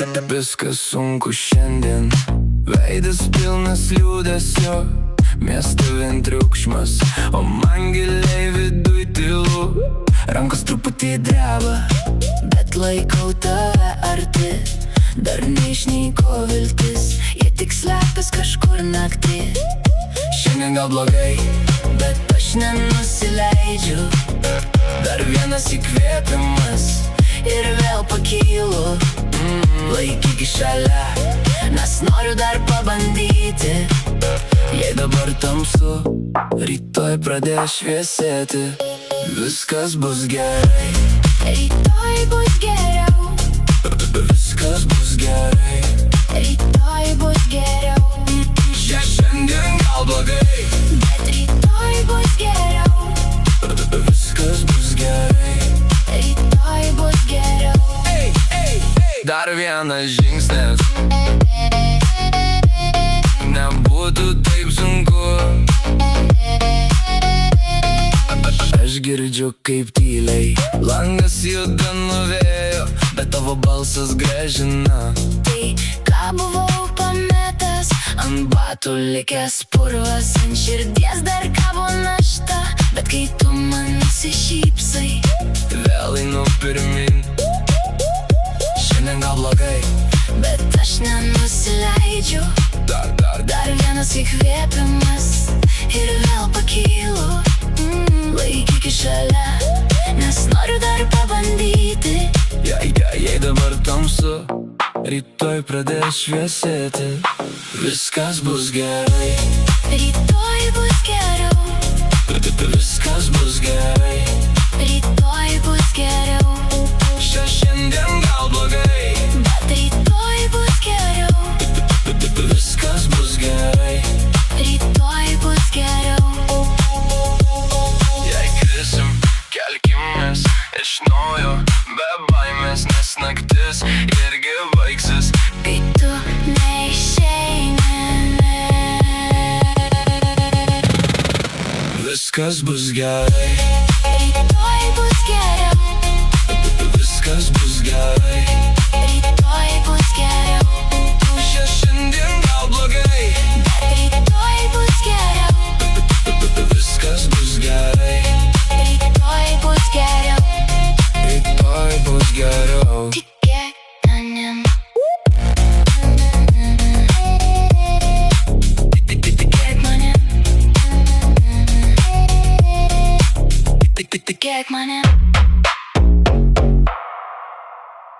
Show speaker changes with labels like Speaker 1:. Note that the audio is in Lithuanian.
Speaker 1: Viskas sunku šiandien, veidas pilnas liūdesio, mieste vien triukšmas, o man giliai viduj tylu. Rankos truputį dreba, bet laikau tave arti. Dar neišnyko viltis, jie tik slepias kažkur naktį. Šiandien gal blogai, bet aš nenusileidžiu. Dar vienas įkvėpimas ir vėl pakylu. Laikyk šalia, nes noriu dar pabandyti. Jei dabar tamsu, rytoj pradės šviesėti. Viskas bus gerai,
Speaker 2: rytoj bus geriau.
Speaker 1: Viskas bus gerai,
Speaker 2: Rytoj bus geriau.
Speaker 1: Šiandien gal blogai,
Speaker 2: Bet rytoj bus geriau.
Speaker 1: viskas bus gerai.
Speaker 2: Rytoj bus geriau.
Speaker 1: Dar vienas žingsnis, nebūtų taip sunku. Aš girdžiu kaip tyliai langas juda nuo vėjo, bet tavo balsas grąžina.
Speaker 2: Tai ką buvau pametęs,
Speaker 1: Ant batų
Speaker 2: likęs purvas, ant širdies dar kabo našta. Bet kai tu man nusišypsai,
Speaker 1: vėl einu pirmin. Šiandien gal blogai,
Speaker 2: bet aš nenusileidžiu.
Speaker 1: dar
Speaker 2: vienas įkvėpimas ir vėl pakylu. Laikyk šalia, nes noriu dar pabandyti.
Speaker 1: Jei dabar tamsu, rytoj pradės šviesėti. Viskas bus gerai,
Speaker 2: Rytoj bus geriau.
Speaker 1: viskas bus gerai.
Speaker 2: Rytoj bus geriau.
Speaker 1: Šiandien gal blogai,
Speaker 2: Bet rytoj bus geriau.
Speaker 1: viskas bus gerai.
Speaker 2: Rytoj bus geriau.
Speaker 1: Jei krisim, kelkimės iš naujo, be baimės, nes naktis irgi baigsis.
Speaker 2: Kai tu neišeini,
Speaker 1: Viskas bus gerai,
Speaker 2: rytoj bus geriau.
Speaker 1: viskas bus gerai.
Speaker 2: Rytoj bus geriau.
Speaker 1: Šiandien gal blogai,
Speaker 2: Bet rytoj bus geriau.
Speaker 1: viskas bus gerai.
Speaker 2: Rytoj bus geriau.
Speaker 1: Rytoj bus geriau.
Speaker 2: Tikėk manim. Tikėk manim. Tikėk manim.